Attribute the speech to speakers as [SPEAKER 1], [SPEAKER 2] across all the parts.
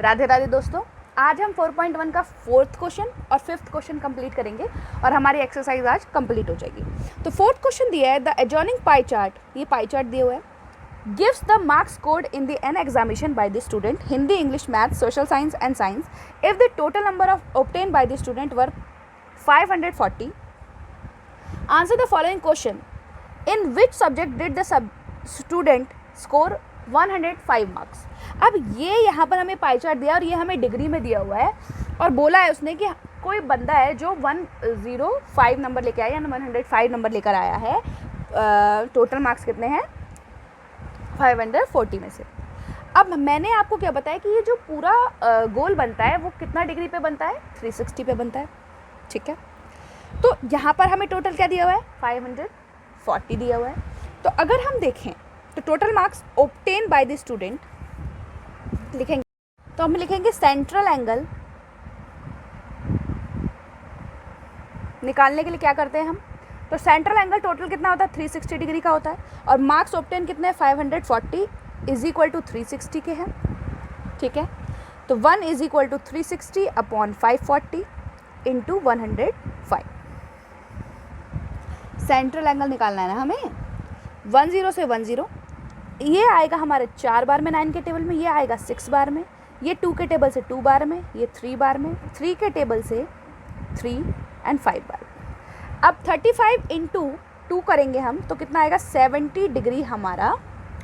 [SPEAKER 1] राधे राधे दोस्तों, आज हम 4.1 का फोर्थ क्वेश्चन और फिफ्थ क्वेश्चन कंप्लीट करेंगे और हमारी एक्सरसाइज आज कंप्लीट हो जाएगी। तो फोर्थ क्वेश्चन दिया है, द एडजॉइनिंग पाई चार्ट, ये पाई चार्ट दिया हुआ है, gives the marks scored in the an examination by the student Hindi, English, maths, social science and science if the total number of obtain by the student were 540. Answer the following question, in which subject did the student score 105 marks. अब ये यहाँ पर हमें pie chart दिया और ये हमें degree में दिया हुआ है और बोला है उसने कि कोई बंदा है जो 105 नंबर लेके आया, यानी 105 नंबर लेकर आया है। टोटल मार्क्स कितने हैं? 540 में से। अब मैंने आपको क्या बताया कि ये जो पूरा गोल बनता है वो कितना डिग्री पे बनता है? 360 पे बनता है। ठीक है, तो यहाँ पर हमें टोटल क्या दिया हुआ है? 540 दिया हुआ है। तो अगर हम देखें तो total marks obtain by the student लिखेंगे, तो हम लिखेंगे सेंट्रल एंगल निकालने के लिए क्या करते हैं हम? तो सेंट्रल एंगल टोटल कितना होता है? 360 डिग्री का होता है और मार्क्स ऑब्टेन कितने हैं? 540 इज इक्वल टू 360 के हैं। ठीक है, तो 1 is equal to 360 upon 540 into 105। Central angle निकालना है ना हमें। 10 से 10, ये आएगा हमारे 4 बार में 9 के टेबल में, ये आएगा 6 बार में, ये 2 के टेबल से 2 बार में, ये 3 बार में, 3 के टेबल से 3 एंड 5 बार। अब 35 इंटू 2 करेंगे हम तो कितना आएगा? 70 डिग्री हमारा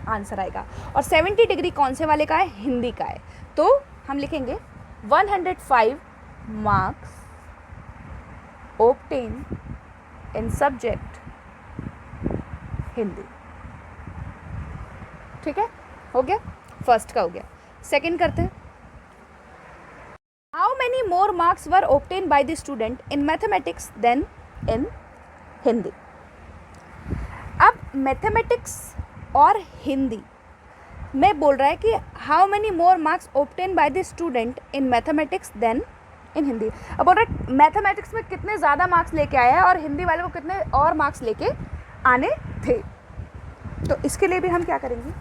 [SPEAKER 1] आंसर आएगा। और 70 डिग्री कौन से वाले का है? हिंदी का है। तो हम लिखेंगे 105 मार्क्स ऑब्टेन इन सब्जेक्ट हिंदी। ठीक है, हो गया, फर्स्ट का हो गया। सेकंड करते हैं, how many more marks were obtain by the student in mathematics than in Hindi. अब मैथमेटिक्स और हिंदी में बोल रहा है कि how many more marks obtain by the student in mathematics than in Hindi. अब बोल रहा है मैथमेटिक्स में कितने ज़्यादा मार्क्स लेके आया है और हिंदी वाले को कितने और मार्क्स लेके आने थे। तो इसके लिए भी हम क्या करेंगे?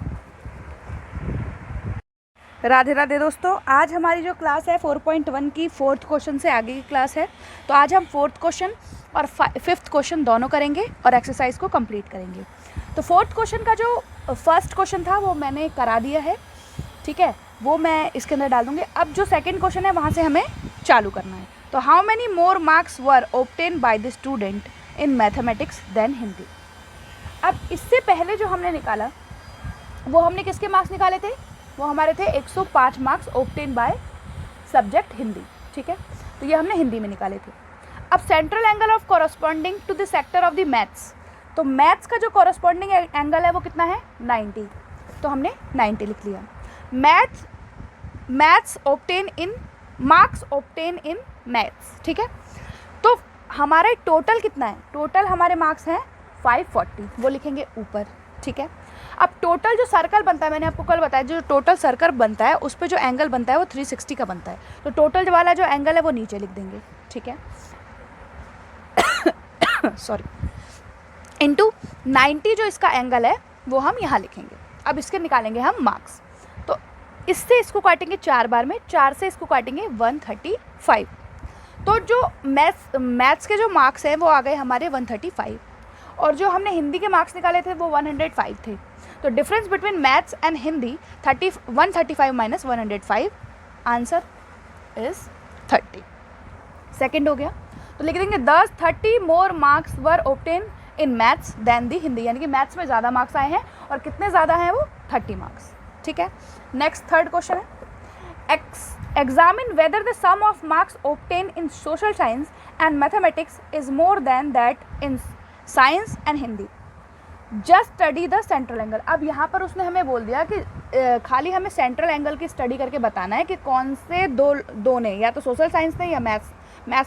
[SPEAKER 1] राधे राधे दोस्तों, आज हमारी जो क्लास है 4.1 की फोर्थ क्वेश्चन से आगे की क्लास है। तो आज हम फोर्थ क्वेश्चन और फिफ्थ क्वेश्चन दोनों करेंगे और एक्सरसाइज को कंप्लीट करेंगे। तो फोर्थ क्वेश्चन का जो फर्स्ट क्वेश्चन था वो मैंने करा दिया है। ठीक है, वो मैं इसके अंदर डाल दूँगी। अब जो सेकेंड क्वेश्चन है वहाँ से हमें चालू करना है। तो how many more marks were obtain by the student in mathematics than Hindi. अब इससे पहले जो हमने निकाला वो हमने किसके मार्क्स निकाले थे? वो हमारे थे 105 marks obtain by subject Hindi. ठीक है, तो ये हमने हिंदी में निकाले थे। अब central angle of corresponding to the sector of the maths, तो मैथ्स का जो कॉरस्पॉन्डिंग एंगल है वो कितना है? 90। तो हमने 90 लिख लिया। Maths obtain in marks obtain in maths. ठीक है, तो हमारे टोटल कितना है? टोटल हमारे मार्क्स हैं 540, वो लिखेंगे ऊपर। ठीक है, अब टोटल जो सर्कल बनता है, मैंने आपको कल बताया, जो टोटल सर्कल बनता है उस पर जो एंगल बनता है वो 360 का बनता है। तो टोटल वाला जो एंगल है वो नीचे लिख देंगे। ठीक है, सॉरी, इनटू 90 जो इसका एंगल है वो हम यहाँ लिखेंगे। अब इसके निकालेंगे हम मार्क्स। तो इससे इसको काटेंगे 4 बार में, 4 से इसको काटेंगे 135। तो जो मैथ्स के जो मार्क्स हैं वो आ गए हमारे 135 और जो हमने हिंदी के मार्क्स निकाले थे वो 105 थे। तो difference between maths and Hindi 135 minus 105, answer is 30। Second हो गया, तो लिख देंगे 30 more marks were obtain in maths than the Hindi, यानी कि मैथ्स में ज़्यादा मार्क्स आए हैं और कितने ज़्यादा हैं वो? 30 मार्क्स। ठीक है, नेक्स्ट थर्ड क्वेश्चन है, examine whether the sum of marks obtain in social science and mathematics is more than that in science and Hindi, just study the central angle. अब यहाँ पर उसने हमें बोल दिया कि खाली हमें सेंट्रल एंगल की स्टडी करके बताना है कि कौन से दो ने, या तो सोशल साइंस ने या मैथ्स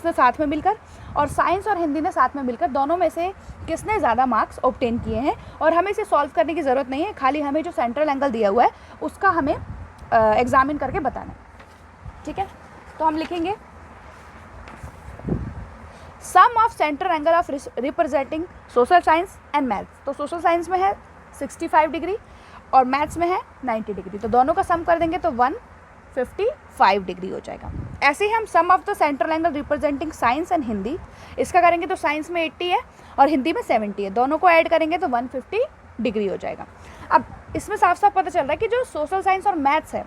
[SPEAKER 1] ने साथ में मिलकर, और साइंस और हिंदी ने साथ में मिलकर, दोनों में से किसने ज़्यादा मार्क्स ऑब्टेन किए हैं। और हमें इसे सॉल्व करने की ज़रूरत नहीं है, खाली हमें जो सेंट्रल एंगल दिया हुआ है उसका हमें एग्जामिन करके बताना है। ठीक है, तो हम लिखेंगे sum of central angle of representing social science and maths. तो सोशल साइंस में है 65 डिग्री और मैथ्स में है 90 डिग्री, तो दोनों का सम कर देंगे तो 55 डिग्री हो जाएगा। ऐसे ही हम sum of the central angle representing science and Hindi, इसका करेंगे तो साइंस में 80 है और हिंदी में 70 है, दोनों को ऐड करेंगे तो 150 डिग्री हो जाएगा। अब इसमें साफ साफ पता चल रहा है कि जो सोशल साइंस और मैथ्स है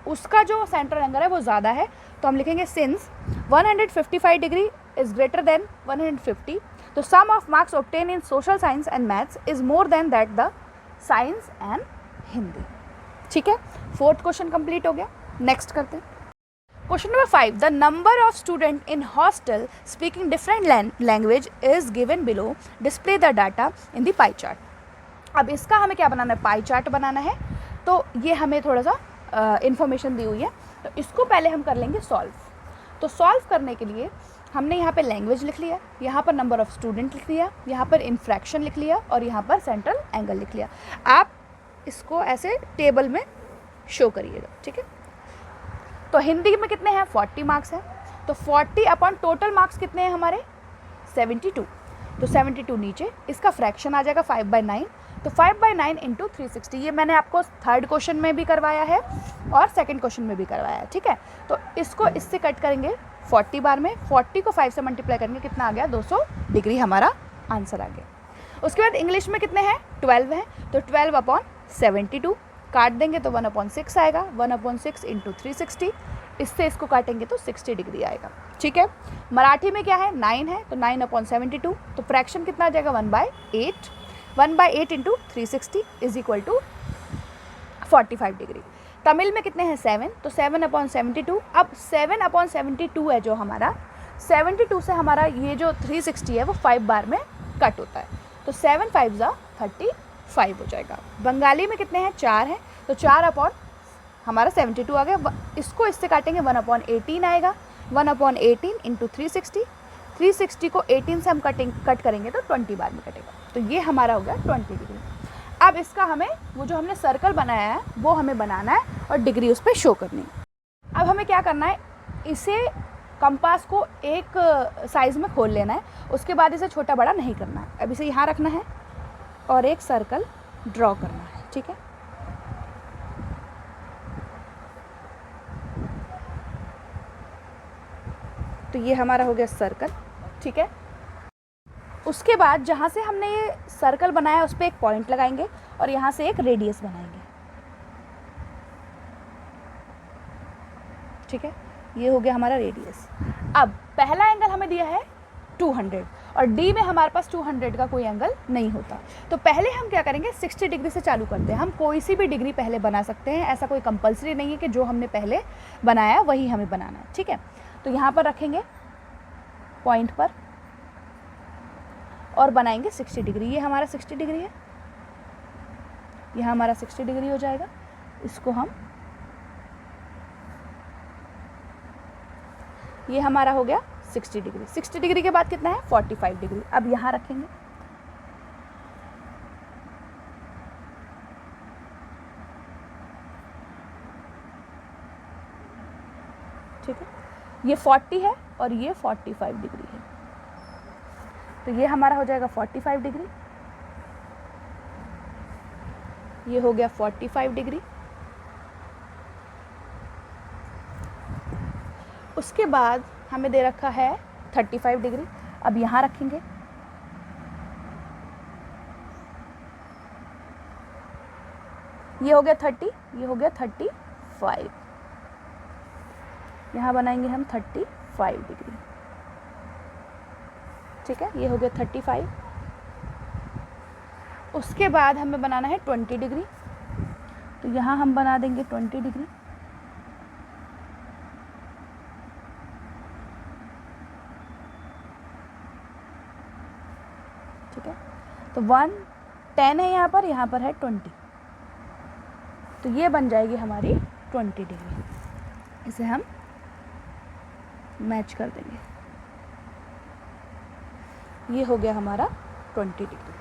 [SPEAKER 1] उसका जो सेंट्रल एंगल है वो ज़्यादा है, तो हम लिखेंगे since 155 degree is greater than 150, तो sum of marks obtain in social science and maths is more than that the science and Hindi. ठीक है, फोर्थ क्वेश्चन कंप्लीट हो गया। नेक्स्ट करते हैं question number 5। The number of student in hostel speaking different language is given below, display the data in the pie chart. अब इसका हमें क्या बनाना है, पाई चार्ट बनाना है, तो ये हमें थोड़ा सा इन्फॉर्मेशन दी हुई है, तो इसको पहले हम कर लेंगे सॉल्व। तो सॉल्व करने के लिए हमने यहाँ पे लैंग्वेज लिख लिया, यहाँ पर नंबर ऑफ़ स्टूडेंट लिख लिया, यहाँ पर इन्फ्रैक्शन लिख लिया और यहाँ पर सेंट्रल एंगल लिख लिया। आप इसको ऐसे टेबल में शो करिएगा। ठीक है, तो हिंदी में कितने हैं, 40 मार्क्स हैं, तो 40 अपॉन टोटल मार्क्स कितने हैं हमारे 72, तो 72 नीचे, इसका फ्रैक्शन आ जाएगा 5/9, तो 5/9 इंटू 360, ये मैंने आपको थर्ड क्वेश्चन में भी करवाया है और सेकंड क्वेश्चन में भी करवाया है। ठीक है, तो इसको इससे कट करेंगे 40 बार में, 40 को 5 से मल्टीप्लाई करेंगे, कितना आ गया 200 डिग्री हमारा आंसर आ गया। उसके बाद इंग्लिश में कितने हैं 12 हैं, तो 12/72 काट देंगे तो 1/6 आएगा, 1/6 इंटू 360, इससे इसको काटेंगे तो 60 डिग्री आएगा। ठीक है, मराठी में क्या है 9 है, तो 9/72, तो फ्रैक्शन कितना आ जाएगा 1/8, 1/8 into 360 is equal to 45 degree. Tamil में कितने हैं 7, तो 7/72, अब 7/72 है जो हमारा, 72 से हमारा ये जो 360 है वो 5 बार में कट होता है, तो 7 5 जा 35 हो जाएगा। बंगाली में कितने हैं 4 हैं, तो 4 अपॉन हमारा 72 आ गया, इसको इससे काटेंगे 1/18 आएगा, 1/18 इंटू 360, 360 को 18 से हम कट करेंगे तो 20 बार में कटेगा, तो ये हमारा हो गया 20 डिग्री। अब इसका हमें वो जो हमने सर्कल बनाया है वो हमें बनाना है और डिग्री उस पर शो करनी है। अब हमें क्या करना है, इसे कंपास को एक साइज़ में खोल लेना है, उसके बाद इसे छोटा बड़ा नहीं करना है। अब इसे यहाँ रखना है और एक सर्कल ड्रॉ करना है। ठीक है, तो ये हमारा हो गया सर्कल। ठीक है, उसके बाद जहाँ से हमने ये सर्कल बनाया उस पर एक पॉइंट लगाएंगे और यहाँ से एक रेडियस बनाएंगे। ठीक है, ये हो गया हमारा रेडियस। अब पहला एंगल हमें दिया है 200 और डी में हमारे पास 200 का कोई एंगल नहीं होता, तो पहले हम क्या करेंगे 60 डिग्री से चालू करते हैं। हम कोई सी भी डिग्री पहले बना सकते हैं, ऐसा कोई कंपलसरी नहीं है कि जो हमने पहले बनाया वही हमें बनाना है। ठीक है, तो यहाँ पर रखेंगे पॉइंट पर और बनाएंगे 60 डिग्री, ये हमारा 60 डिग्री है, यह हमारा 60 डिग्री हो जाएगा। इसको हम, ये हमारा हो गया 60 डिग्री। 60 डिग्री के बाद कितना है 45 डिग्री। अब यहाँ रखेंगे, ठीक है, ये 40 है और ये 45 डिग्री है, तो ये हमारा हो जाएगा 45 डिग्री, ये हो गया 45 डिग्री। उसके बाद हमें दे रखा है 35 डिग्री, अब यहाँ रखेंगे, ये हो गया 30, ये हो गया 35, यहाँ बनाएंगे हम 35 डिग्री। ठीक है, ये हो गया 35। उसके बाद हमें बनाना है 20 डिग्री, तो यहाँ हम बना देंगे 20 डिग्री। ठीक है, तो 10 है यहाँ पर है 20, तो ये बन जाएगी हमारी 20 डिग्री। इसे हम मैच कर देंगे, ये हो गया हमारा 20 डिग्री।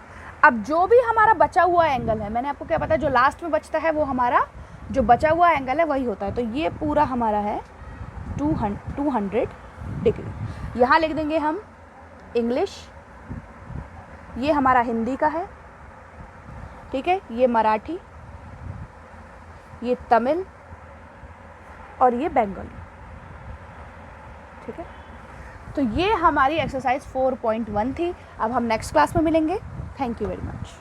[SPEAKER 1] अब जो भी हमारा बचा हुआ एंगल है, मैंने आपको क्या बताया, जो लास्ट में बचता है वो हमारा जो बचा हुआ एंगल है वही होता है, तो ये पूरा हमारा है 200 डिग्री। यहाँ लिख देंगे हम इंग्लिश, ये हमारा हिंदी का है, ठीक है, ये मराठी, ये तमिल और ये बंगाली। ठीक है, तो ये हमारी एक्सरसाइज 4.1 थी। अब हम नेक्स्ट क्लास में मिलेंगे। Thank you very much.